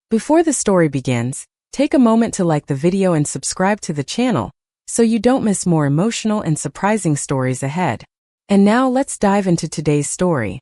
Before the story begins, take a moment to like the video and subscribe to the channel so you don't miss more emotional and surprising stories ahead. And now let's dive into today's story.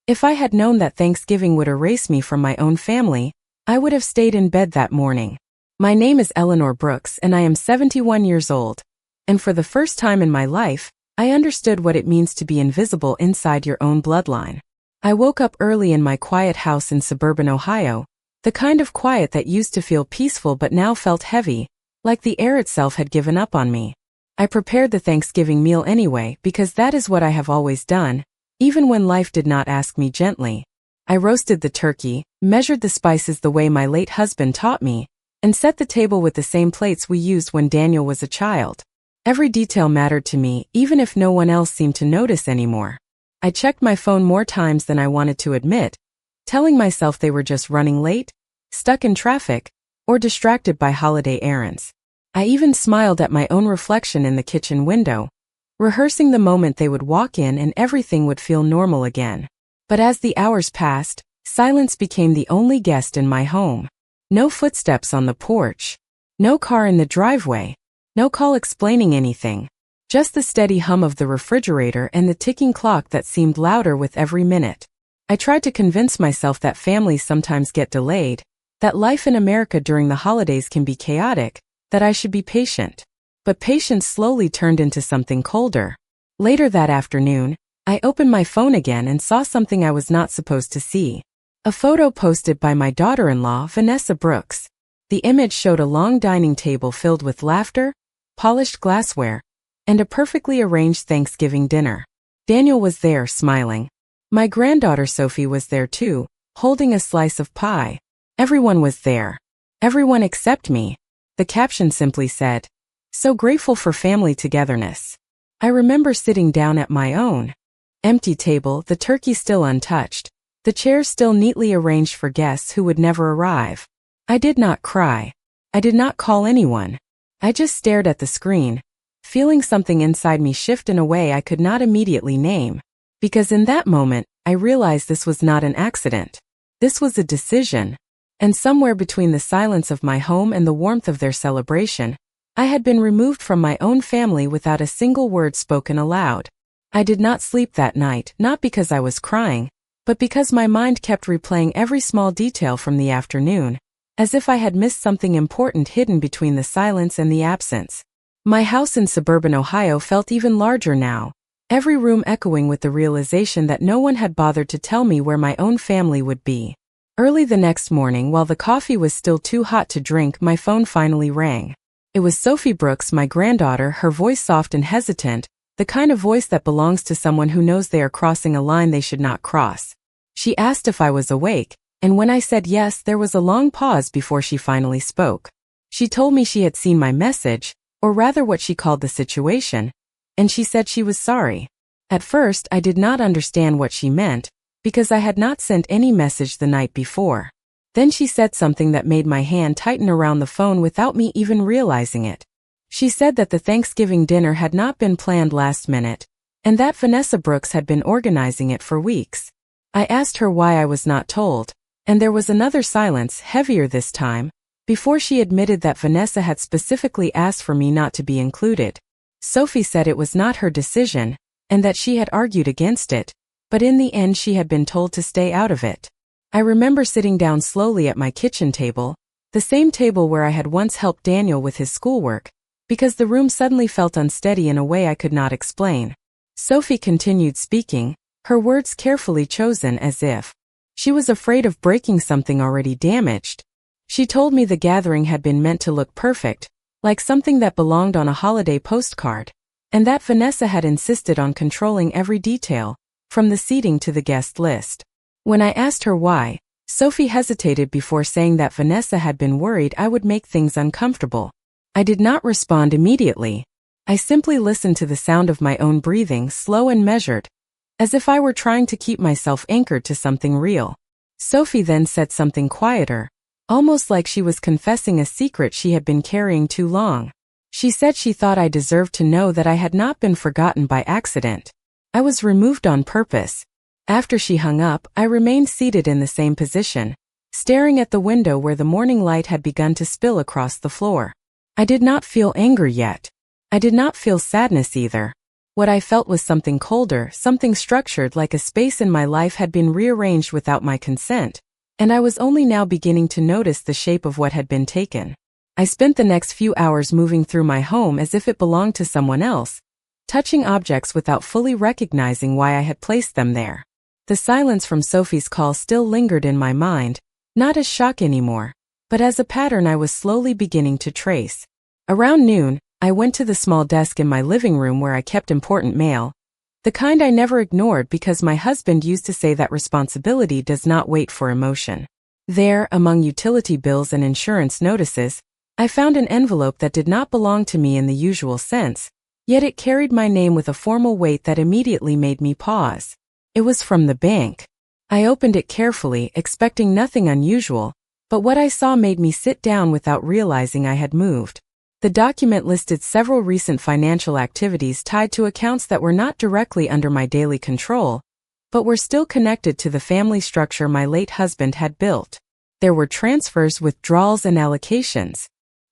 If I had known that Thanksgiving would erase me from my own family, I would have stayed in bed that morning. My name is Eleanor Brooks and I am 71 years old. And for the first time in my life, I understood what it means to be invisible inside your own bloodline. I woke up early in my quiet house in suburban Ohio, the kind of quiet that used to feel peaceful but now felt heavy, like the air itself had given up on me. I prepared the Thanksgiving meal anyway because that is what I have always done, even when life did not ask me gently. I roasted the turkey, measured the spices the way my late husband taught me, and set the table with the same plates we used when Daniel was a child. Every detail mattered to me, even if no one else seemed to notice anymore. I checked my phone more times than I wanted to admit, telling myself they were just running late, stuck in traffic, or distracted by holiday errands. I even smiled at my own reflection in the kitchen window, rehearsing the moment they would walk in and everything would feel normal again. But as the hours passed, silence became the only guest in my home. No footsteps on the porch. No car in the driveway. No call explaining anything. Just the steady hum of the refrigerator and the ticking clock that seemed louder with every minute. I tried to convince myself that families sometimes get delayed, that life in America during the holidays can be chaotic, that I should be patient. But patience slowly turned into something colder. Later that afternoon, I opened my phone again and saw something I was not supposed to see. A photo posted by my daughter-in-law, Eleanor Brooks. The image showed a long dining table filled with laughter, polished glassware, and a perfectly arranged Thanksgiving dinner. Daniel was there, smiling. My granddaughter Sophie was there too, holding a slice of pie. Everyone was there. Everyone except me. The caption simply said, "So grateful for family togetherness." I remember sitting down at my own empty table, the turkey still untouched, the chairs still neatly arranged for guests who would never arrive. I did not cry. I did not call anyone. I just stared at the screen, feeling something inside me shift in a way I could not immediately name. Because in that moment, I realized this was not an accident. This was a decision. And somewhere between the silence of my home and the warmth of their celebration, I had been removed from my own family without a single word spoken aloud. I did not sleep that night, not because I was crying, but because my mind kept replaying every small detail from the afternoon, as if I had missed something important hidden between the silence and the absence. My house in suburban Ohio felt even larger now, every room echoing with the realization that no one had bothered to tell me where my own family would be. Early the next morning, while the coffee was still too hot to drink, my phone finally rang. It was Sophie Brooks, my granddaughter, her voice soft and hesitant, the kind of voice that belongs to someone who knows they are crossing a line they should not cross. She asked if I was awake, and when I said yes, there was a long pause before she finally spoke. She told me she had seen my message, or rather what she called the situation, and she said she was sorry. At first, I did not understand what she meant, because I had not sent any message the night before. Then she said something that made my hand tighten around the phone without me even realizing it. She said that the Thanksgiving dinner had not been planned last minute, and that Eleanor Brooks had been organizing it for weeks. I asked her why I was not told, and there was another silence, heavier this time, before she admitted that Vanessa had specifically asked for me not to be included. Sophie said it was not her decision, and that she had argued against it, but in the end she had been told to stay out of it. I remember sitting down slowly at my kitchen table, the same table where I had once helped Daniel with his schoolwork, because the room suddenly felt unsteady in a way I could not explain. Sophie continued speaking, her words carefully chosen as if she was afraid of breaking something already damaged. She told me the gathering had been meant to look perfect, like something that belonged on a holiday postcard, and that Vanessa had insisted on controlling every detail, from the seating to the guest list. When I asked her why, Sophie hesitated before saying that Vanessa had been worried I would make things uncomfortable. I did not respond immediately. I simply listened to the sound of my own breathing, slow and measured, as if I were trying to keep myself anchored to something real. Sophie then said something quieter, almost like she was confessing a secret she had been carrying too long. She said she thought I deserved to know that I had not been forgotten by accident. I was removed on purpose. After she hung up, I remained seated in the same position, staring at the window where the morning light had begun to spill across the floor. I did not feel anger yet. I did not feel sadness either. What I felt was something colder, something structured, like a space in my life had been rearranged without my consent, and I was only now beginning to notice the shape of what had been taken. I spent the next few hours moving through my home as if it belonged to someone else, touching objects without fully recognizing why I had placed them there. The silence from Sophie's call still lingered in my mind, not as shock anymore, but as a pattern I was slowly beginning to trace. Around noon, I went to the small desk in my living room where I kept important mail, the kind I never ignored because my husband used to say that responsibility does not wait for emotion. There, among utility bills and insurance notices, I found an envelope that did not belong to me in the usual sense, yet it carried my name with a formal weight that immediately made me pause. It was from the bank. I opened it carefully, expecting nothing unusual, but what I saw made me sit down without realizing I had moved. The document listed several recent financial activities tied to accounts that were not directly under my daily control, but were still connected to the family structure my late husband had built. There were transfers, withdrawals, and allocations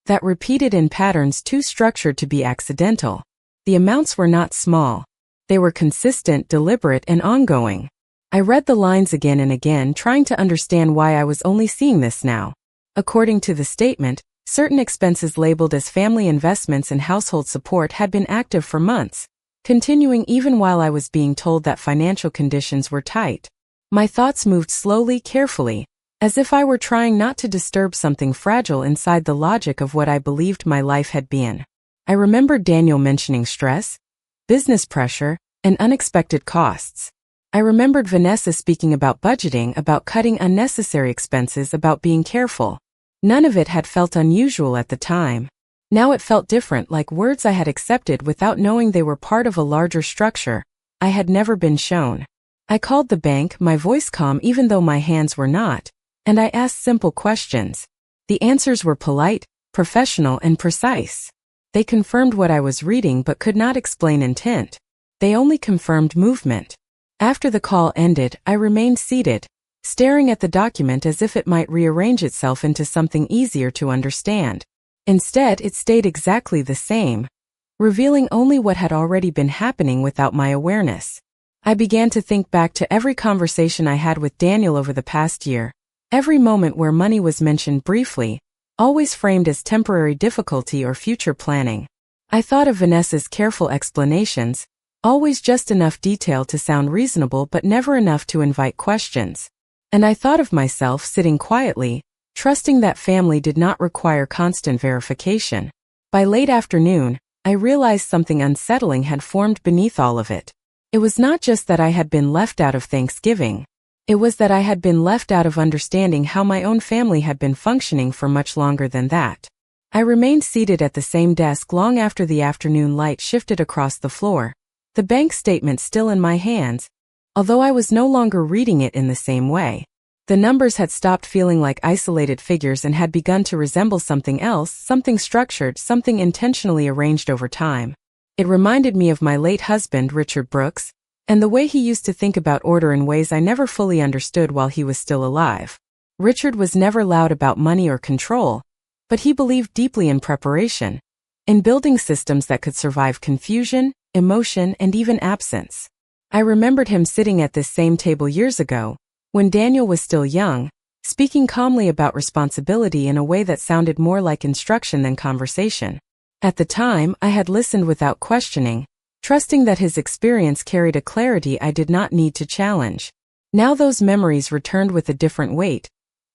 that repeated in patterns too structured to be accidental. The amounts were not small. They were consistent, deliberate, and ongoing. I read the lines again and again, trying to understand why I was only seeing this now. According to the statement, certain expenses labeled as family investments and household support had been active for months, continuing even while I was being told that financial conditions were tight. My thoughts moved slowly, carefully, as if I were trying not to disturb something fragile inside the logic of what I believed my life had been. I remembered Daniel mentioning stress, business pressure, and unexpected costs. I remembered Vanessa speaking about budgeting, about cutting unnecessary expenses, about being careful. None of it had felt unusual at the time. Now it felt different, like words I had accepted without knowing they were part of a larger structure I had never been shown. I called the bank, my voice calm even though my hands were not, and I asked simple questions. The answers were polite, professional, and precise. They confirmed what I was reading but could not explain intent. They only confirmed movement. After the call ended, I remained seated, staring at the document as if it might rearrange itself into something easier to understand. Instead, it stayed exactly the same, revealing only what had already been happening without my awareness. I began to think back to every conversation I had with Daniel over the past year, every moment where money was mentioned briefly, always framed as temporary difficulty or future planning. I thought of Vanessa's careful explanations, always just enough detail to sound reasonable but never enough to invite questions. And I thought of myself sitting quietly, trusting that family did not require constant verification. By late afternoon, I realized something unsettling had formed beneath all of it. It was not just that I had been left out of Thanksgiving. It was that I had been left out of understanding how my own family had been functioning for much longer than that. I remained seated at the same desk long after the afternoon light shifted across the floor, the bank statement still in my hands, although I was no longer reading it in the same way. The numbers had stopped feeling like isolated figures and had begun to resemble something else, something structured, something intentionally arranged over time. It reminded me of my late husband, Richard Brooks, and the way he used to think about order in ways I never fully understood while he was still alive. Richard was never loud about money or control, but he believed deeply in preparation, in building systems that could survive confusion, emotion, and even absence. I remembered him sitting at this same table years ago, when Daniel was still young, speaking calmly about responsibility in a way that sounded more like instruction than conversation. At the time, I had listened without questioning, trusting that his experience carried a clarity I did not need to challenge. Now those memories returned with a different weight,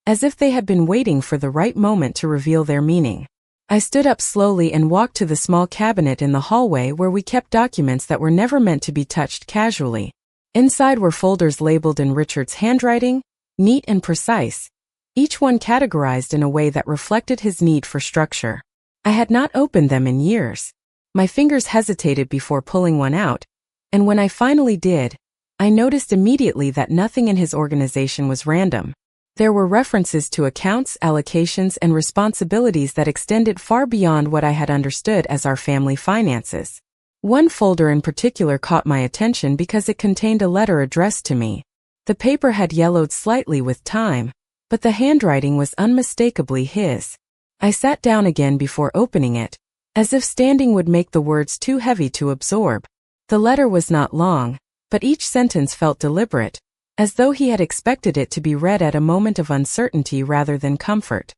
as if they had been waiting for the right moment to reveal their meaning. I stood up slowly and walked to the small cabinet in the hallway where we kept documents that were never meant to be touched casually. Inside were folders labeled in Richard's handwriting, neat and precise, each one categorized in a way that reflected his need for structure. I had not opened them in years. My fingers hesitated before pulling one out, and when I finally did, I noticed immediately that nothing in his organization was random. There were references to accounts, allocations, and responsibilities that extended far beyond what I had understood as our family finances. One folder in particular caught my attention because it contained a letter addressed to me. The paper had yellowed slightly with time, but the handwriting was unmistakably his. I sat down again before opening it, as if standing would make the words too heavy to absorb. The letter was not long, but each sentence felt deliberate, as though he had expected it to be read at a moment of uncertainty rather than comfort.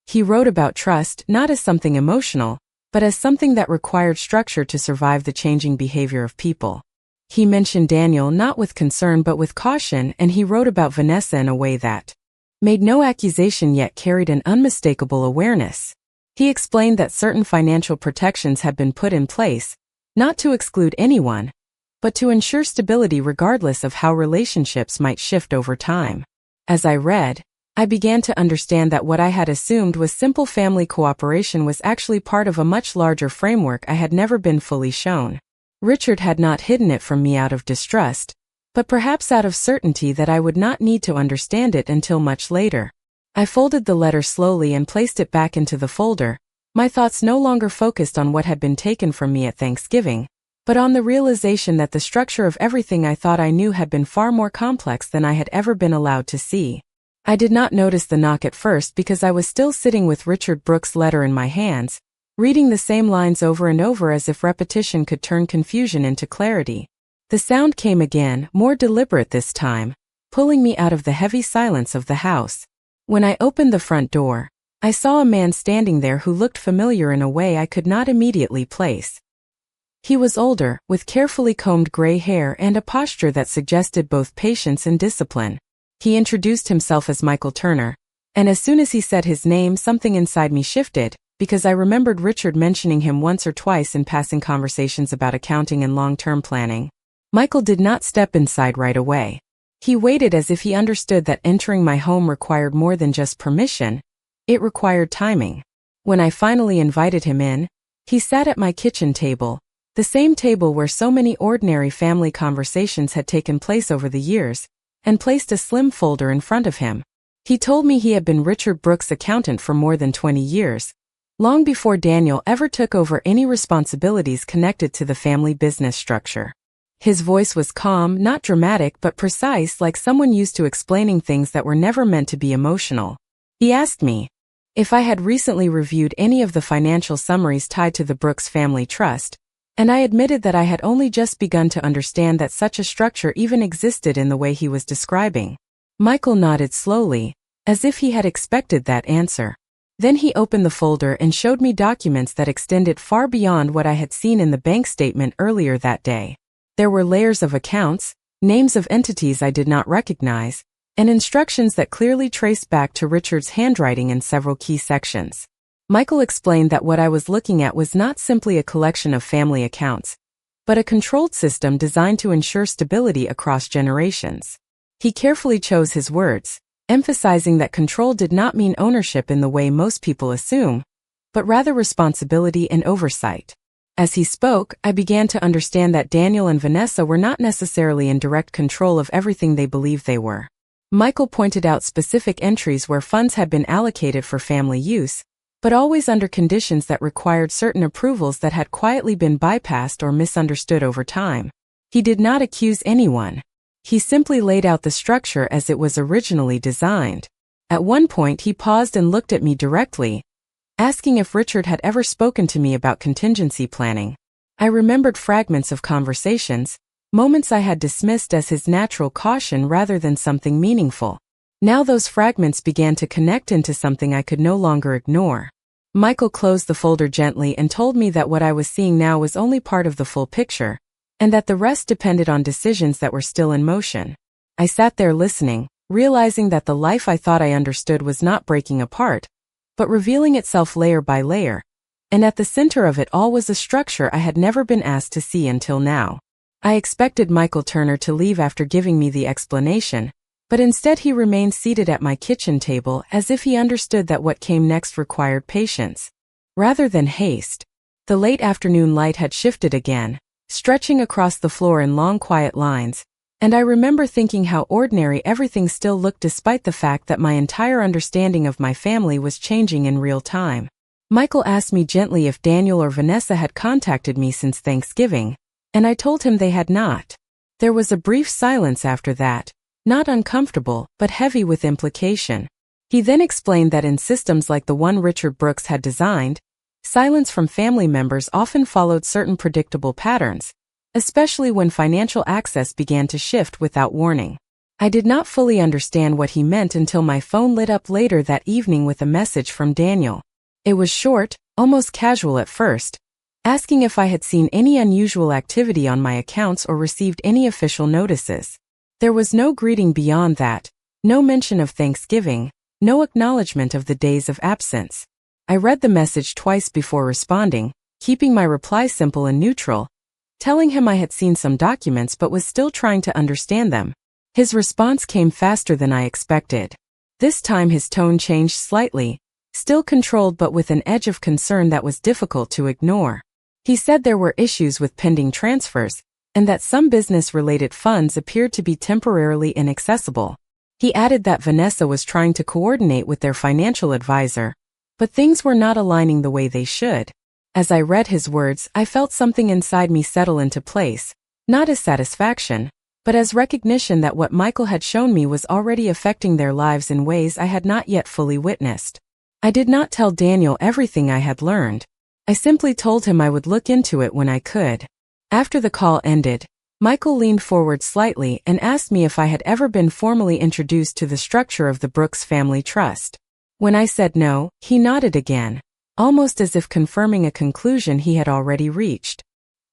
He wrote about trust not as something emotional, but as something that required structure to survive the changing behavior of people. He mentioned Daniel not with concern but with caution, and he wrote about Vanessa in a way that made no accusation yet carried an unmistakable awareness. He explained that certain financial protections had been put in place, not to exclude anyone, but to ensure stability regardless of how relationships might shift over time. As I read, I began to understand that what I had assumed was simple family cooperation was actually part of a much larger framework I had never been fully shown. Richard had not hidden it from me out of distrust, but perhaps out of certainty that I would not need to understand it until much later. I folded the letter slowly and placed it back into the folder, my thoughts no longer focused on what had been taken from me at Thanksgiving, but on the realization that the structure of everything I thought I knew had been far more complex than I had ever been allowed to see. I did not notice the knock at first because I was still sitting with Richard Brooks' letter in my hands, reading the same lines over and over as if repetition could turn confusion into clarity. The sound came again, more deliberate this time, pulling me out of the heavy silence of the house. When I opened the front door, I saw a man standing there who looked familiar in a way I could not immediately place. He was older, with carefully combed gray hair and a posture that suggested both patience and discipline. He introduced himself as Michael Turner, and as soon as he said his name, something inside me shifted, because I remembered Richard mentioning him once or twice in passing conversations about accounting and long-term planning. Michael did not step inside right away. He waited as if he understood that entering my home required more than just permission, it required timing. When I finally invited him in, he sat at my kitchen table, the same table where so many ordinary family conversations had taken place over the years, and placed a slim folder in front of him. He told me he had been Richard Brooks' accountant for more than 20 years, long before Daniel ever took over any responsibilities connected to the family business structure. His voice was calm, not dramatic but precise, like someone used to explaining things that were never meant to be emotional. He asked me if I had recently reviewed any of the financial summaries tied to the Brooks family trust, and I admitted that I had only just begun to understand that such a structure even existed in the way he was describing. Michael nodded slowly, as if he had expected that answer. Then he opened the folder and showed me documents that extended far beyond what I had seen in the bank statement earlier that day. There were layers of accounts, names of entities I did not recognize, and instructions that clearly traced back to Richard's handwriting in several key sections. Michael explained that what I was looking at was not simply a collection of family accounts, but a controlled system designed to ensure stability across generations. He carefully chose his words, emphasizing that control did not mean ownership in the way most people assume, but rather responsibility and oversight. As he spoke, I began to understand that Daniel and Vanessa were not necessarily in direct control of everything they believed they were. Michael pointed out specific entries where funds had been allocated for family use, but always under conditions that required certain approvals that had quietly been bypassed or misunderstood over time. He did not accuse anyone. He simply laid out the structure as it was originally designed. At one point he paused and looked at me directly, asking if Richard had ever spoken to me about contingency planning. I remembered fragments of conversations, moments I had dismissed as his natural caution rather than something meaningful. Now those fragments began to connect into something I could no longer ignore. Michael closed the folder gently and told me that what I was seeing now was only part of the full picture, and that the rest depended on decisions that were still in motion. I sat there listening, realizing that the life I thought I understood was not breaking apart, but revealing itself layer by layer, and at the center of it all was a structure I had never been asked to see until now. I expected Michael Turner to leave after giving me the explanation, but instead he remained seated at my kitchen table as if he understood that what came next required patience, rather than haste. The late afternoon light had shifted again, stretching across the floor in long quiet lines, and I remember thinking how ordinary everything still looked despite the fact that my entire understanding of my family was changing in real time. Michael asked me gently if Daniel or Vanessa had contacted me since Thanksgiving, and I told him they had not. There was a brief silence after that, not uncomfortable, but heavy with implication. He then explained that in systems like the one Richard Brooks had designed, silence from family members often followed certain predictable patterns, especially when financial access began to shift without warning. I did not fully understand what he meant until my phone lit up later that evening with a message from Daniel. It was short, almost casual at first, asking if I had seen any unusual activity on my accounts or received any official notices. There was no greeting beyond that, no mention of Thanksgiving, no acknowledgement of the days of absence. I read the message twice before responding, keeping my reply simple and neutral, telling him I had seen some documents but was still trying to understand them. His response came faster than I expected. This time his tone changed slightly, still controlled but with an edge of concern that was difficult to ignore. He said there were issues with pending transfers, and that some business-related funds appeared to be temporarily inaccessible. He added that Vanessa was trying to coordinate with their financial advisor, but things were not aligning the way they should. As I read his words, I felt something inside me settle into place, not as satisfaction, but as recognition that what Michael had shown me was already affecting their lives in ways I had not yet fully witnessed. I did not tell Daniel everything I had learned. I simply told him I would look into it when I could. After the call ended, Michael leaned forward slightly and asked me if I had ever been formally introduced to the structure of the Brooks family trust. When I said no, he nodded again, almost as if confirming a conclusion he had already reached.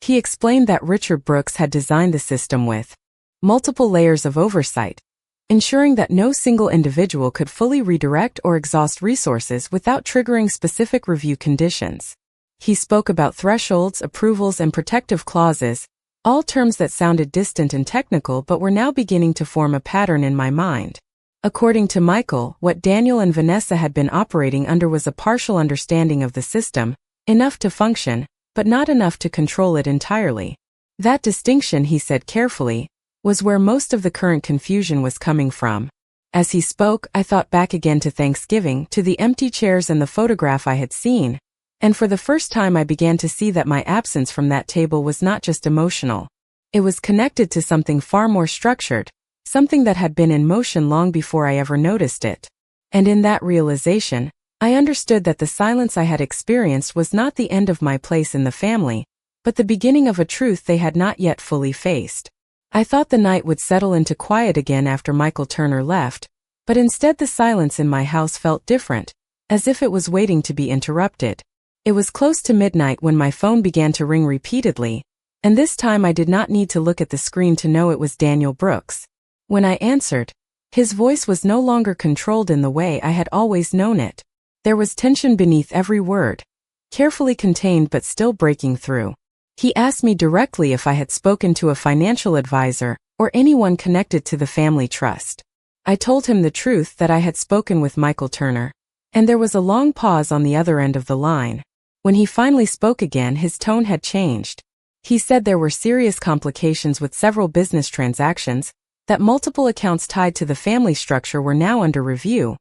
He explained that Richard Brooks had designed the system with multiple layers of oversight, ensuring that no single individual could fully redirect or exhaust resources without triggering specific review conditions. He spoke about thresholds, approvals, and protective clauses, all terms that sounded distant and technical but were now beginning to form a pattern in my mind. According to Michael, what Daniel and Vanessa had been operating under was a partial understanding of the system, enough to function, but not enough to control it entirely. That distinction, he said carefully, was where most of the current confusion was coming from. As he spoke, I thought back again to Thanksgiving, to the empty chairs and the photograph I had seen, and for the first time I began to see that my absence from that table was not just emotional. It was connected to something far more structured, something that had been in motion long before I ever noticed it. And in that realization, I understood that the silence I had experienced was not the end of my place in the family, but the beginning of a truth they had not yet fully faced. I thought the night would settle into quiet again after Michael Turner left, but instead the silence in my house felt different, as if it was waiting to be interrupted. It was close to midnight when my phone began to ring repeatedly, and this time I did not need to look at the screen to know it was Daniel Brooks. When I answered, his voice was no longer controlled in the way I had always known it. There was tension beneath every word, carefully contained but still breaking through. He asked me directly if I had spoken to a financial advisor or anyone connected to the family trust. I told him the truth, that I had spoken with Michael Turner, and there was a long pause on the other end of the line. When he finally spoke again, his tone had changed. He said there were serious complications with several business transactions, that multiple accounts tied to the family structure were now under review,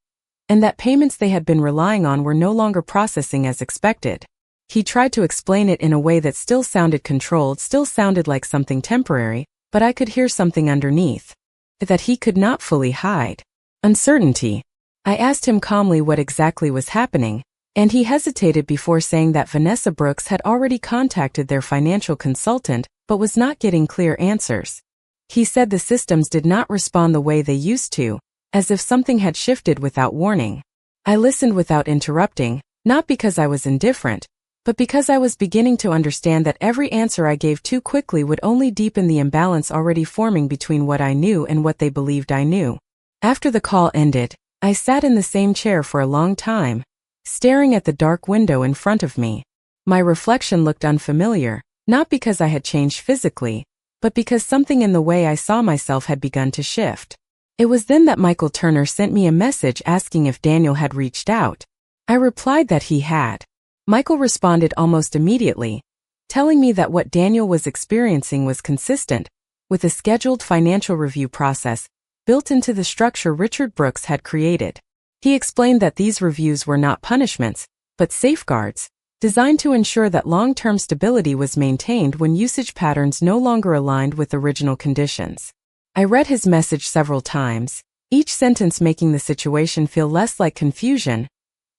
and that payments they had been relying on were no longer processing as expected. He tried to explain it in a way that still sounded controlled, still sounded like something temporary, but I could hear something underneath that he could not fully hide. Uncertainty. I asked him calmly what exactly was happening, and he hesitated before saying that Vanessa Brooks had already contacted their financial consultant but was not getting clear answers. He said the systems did not respond the way they used to, as if something had shifted without warning. I listened without interrupting, not because I was indifferent, but because I was beginning to understand that every answer I gave too quickly would only deepen the imbalance already forming between what I knew and what they believed I knew. After the call ended, I sat in the same chair for a long time, staring at the dark window in front of me. My reflection looked unfamiliar, not because I had changed physically, but because something in the way I saw myself had begun to shift. It was then that Michael Turner sent me a message asking if Daniel had reached out. I replied that he had. Michael responded almost immediately, telling me that what Daniel was experiencing was consistent with a scheduled financial review process built into the structure Richard Brooks had created. He explained that these reviews were not punishments, but safeguards, designed to ensure that long-term stability was maintained when usage patterns no longer aligned with original conditions. I read his message several times, each sentence making the situation feel less like confusion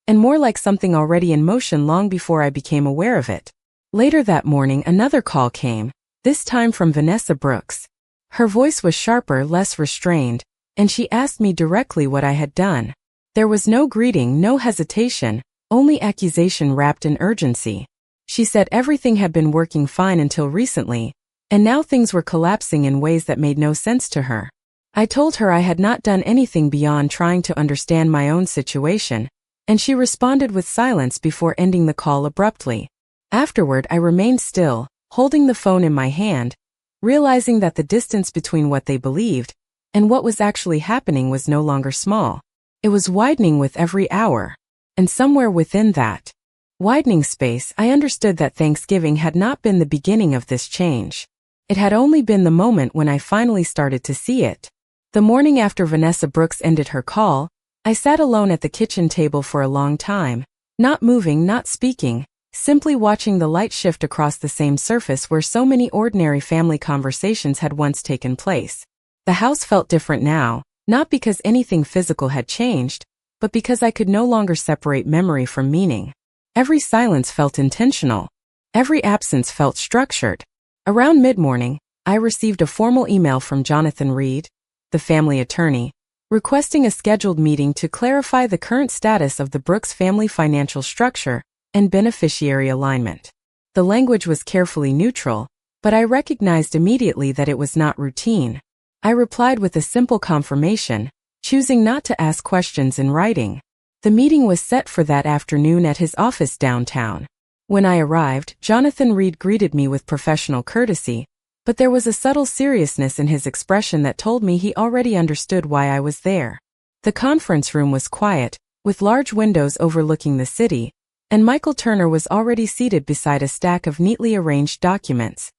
and more like something already in motion long before I became aware of it. Later that morning, another call came, this time from Vanessa Brooks. Her voice was sharper, less restrained, and she asked me directly what I had done. There was no greeting, no hesitation, only accusation wrapped in urgency. She said everything had been working fine until recently, and now things were collapsing in ways that made no sense to her. I told her I had not done anything beyond trying to understand my own situation, and she responded with silence before ending the call abruptly. Afterward, I remained still, holding the phone in my hand, realizing that the distance between what they believed and what was actually happening was no longer small. It was widening with every hour. And somewhere within that widening space, I understood that Thanksgiving had not been the beginning of this change. It had only been the moment when I finally started to see it. The morning after Vanessa Brooks ended her call, I sat alone at the kitchen table for a long time, not moving, not speaking, simply watching the light shift across the same surface where so many ordinary family conversations had once taken place. The house felt different now, not because anything physical had changed, but because I could no longer separate memory from meaning. Every silence felt intentional. Every absence felt structured. Around mid-morning, I received a formal email from Jonathan Reed, the family attorney, requesting a scheduled meeting to clarify the current status of the Brooks family financial structure and beneficiary alignment. The language was carefully neutral, but I recognized immediately that it was not routine. I replied with a simple confirmation, choosing not to ask questions in writing. The meeting was set for that afternoon at his office downtown. When I arrived, Jonathan Reed greeted me with professional courtesy, but there was a subtle seriousness in his expression that told me he already understood why I was there. The conference room was quiet, with large windows overlooking the city, and Michael Turner was already seated beside a stack of neatly arranged documents.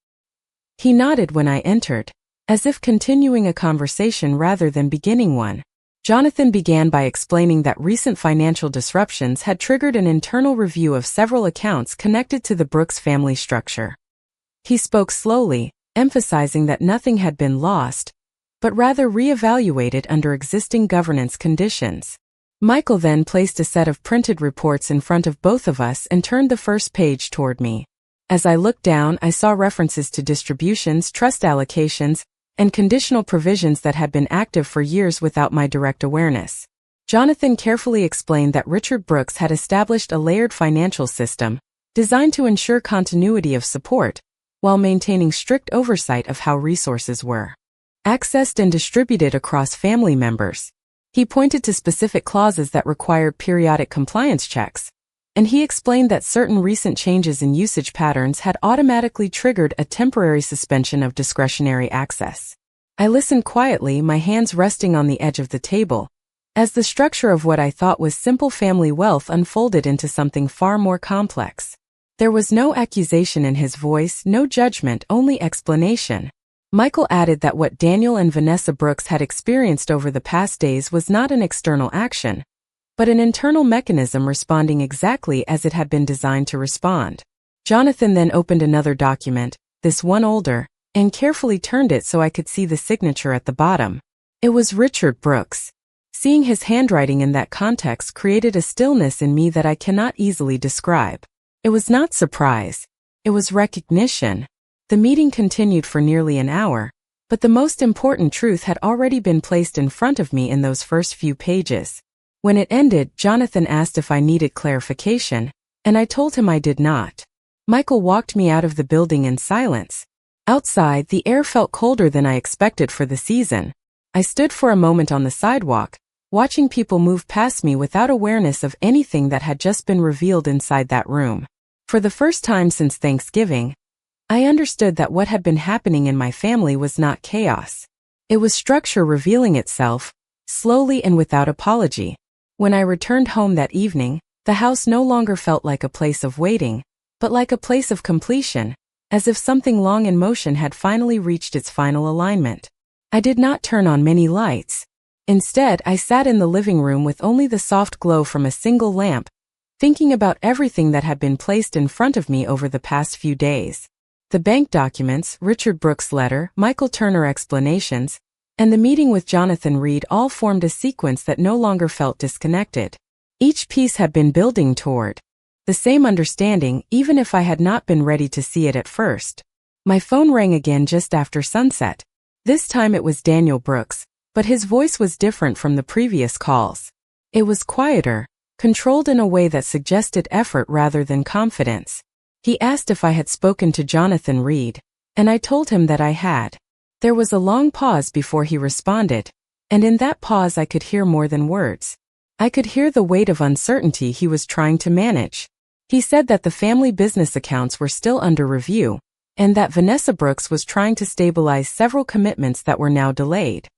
He nodded when I entered, as if continuing a conversation rather than beginning one. Jonathan began by explaining that recent financial disruptions had triggered an internal review of several accounts connected to the Brooks family structure. He spoke slowly, emphasizing that nothing had been lost, but rather reevaluated under existing governance conditions. Michael then placed a set of printed reports in front of both of us and turned the first page toward me. As I looked down, I saw references to distributions, trust allocations, and conditional provisions that had been active for years without my direct awareness. Jonathan carefully explained that Richard Brooks had established a layered financial system designed to ensure continuity of support while maintaining strict oversight of how resources were accessed and distributed across family members. He pointed to specific clauses that required periodic compliance checks, and he explained that certain recent changes in usage patterns had automatically triggered a temporary suspension of discretionary access. I listened quietly, my hands resting on the edge of the table, as the structure of what I thought was simple family wealth unfolded into something far more complex. There was no accusation in his voice, no judgment, only explanation. Michael added that what Daniel and Vanessa Brooks had experienced over the past days was not an external action, but an internal mechanism responding exactly as it had been designed to respond. Jonathan then opened another document, this one older, and carefully turned it so I could see the signature at the bottom. It was Richard Brooks. Seeing his handwriting in that context created a stillness in me that I cannot easily describe. It was not surprise. It was recognition. The meeting continued for nearly an hour, but the most important truth had already been placed in front of me in those first few pages. When it ended, Jonathan asked if I needed clarification, and I told him I did not. Michael walked me out of the building in silence. Outside, the air felt colder than I expected for the season. I stood for a moment on the sidewalk, watching people move past me without awareness of anything that had just been revealed inside that room. For the first time since Thanksgiving, I understood that what had been happening in my family was not chaos. It was structure revealing itself, slowly and without apology. When I returned home that evening, the house no longer felt like a place of waiting, but like a place of completion, as if something long in motion had finally reached its final alignment. I did not turn on many lights. Instead, I sat in the living room with only the soft glow from a single lamp, thinking about everything that had been placed in front of me over the past few days. The bank documents, Richard Brooks' letter, Michael Turner explanations, and the meeting with Jonathan Reed all formed a sequence that no longer felt disconnected. Each piece had been building toward the same understanding, even if I had not been ready to see it at first. My phone rang again just after sunset. This time it was Daniel Brooks, but his voice was different from the previous calls. It was quieter, controlled in a way that suggested effort rather than confidence. He asked if I had spoken to Jonathan Reed, and I told him that I had. There was a long pause before he responded, and in that pause I could hear more than words. I could hear the weight of uncertainty he was trying to manage. He said that the family business accounts were still under review, and that Vanessa Brooks was trying to stabilize several commitments that were now delayed.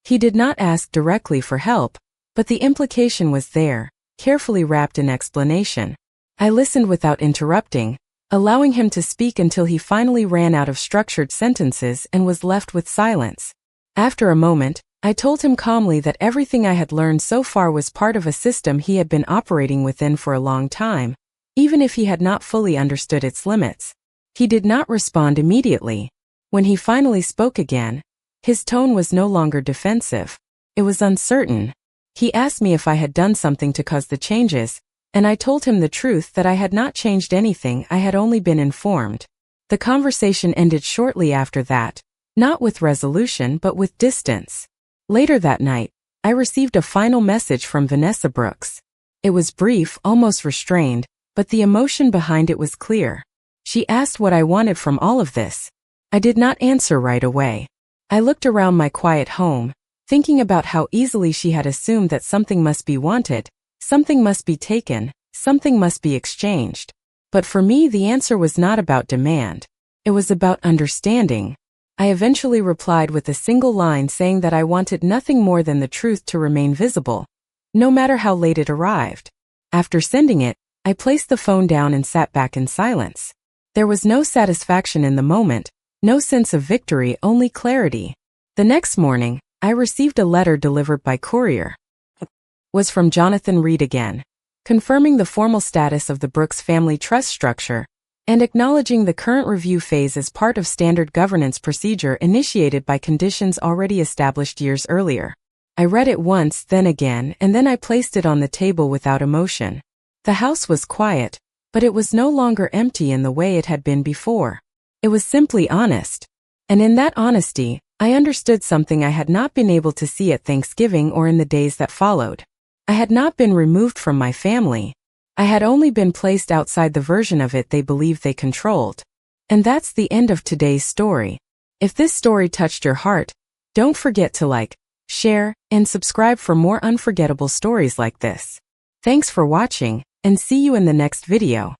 He did not ask directly for help, but the implication was there, carefully wrapped in explanation. I listened without interrupting, allowing him to speak until he finally ran out of structured sentences and was left with silence. After a moment, I told him calmly that everything I had learned so far was part of a system he had been operating within for a long time, even if he had not fully understood its limits. He did not respond immediately. When he finally spoke again, his tone was no longer defensive. It was uncertain. He asked me if I had done something to cause the changes, and I told him the truth that I had not changed anything, I had only been informed. The conversation ended shortly after that, not with resolution but with distance. Later that night, I received a final message from Vanessa Brooks. It was brief, almost restrained, but the emotion behind it was clear. She asked what I wanted from all of this. I did not answer right away. I looked around my quiet home, thinking about how easily she had assumed that something must be wanted, something must be taken, something must be exchanged. But for me, the answer was not about demand. It was about understanding. I eventually replied with a single line saying that I wanted nothing more than the truth to remain visible, no matter how late it arrived. After sending it, I placed the phone down and sat back in silence. There was no satisfaction in the moment, no sense of victory, only clarity. The next morning, I received a letter delivered by courier. It was from Jonathan Reed again, confirming the formal status of the Brooks family trust structure and acknowledging the current review phase as part of standard governance procedure initiated by conditions already established years earlier. I read it once, then again, and then I placed it on the table without emotion. The house was quiet, but it was no longer empty in the way it had been before. It was simply honest. And in that honesty, I understood something I had not been able to see at Thanksgiving or in the days that followed. I had not been removed from my family. I had only been placed outside the version of it they believed they controlled. And that's the end of today's story. If this story touched your heart, don't forget to like, share, and subscribe for more unforgettable stories like this. Thanks for watching, and see you in the next video.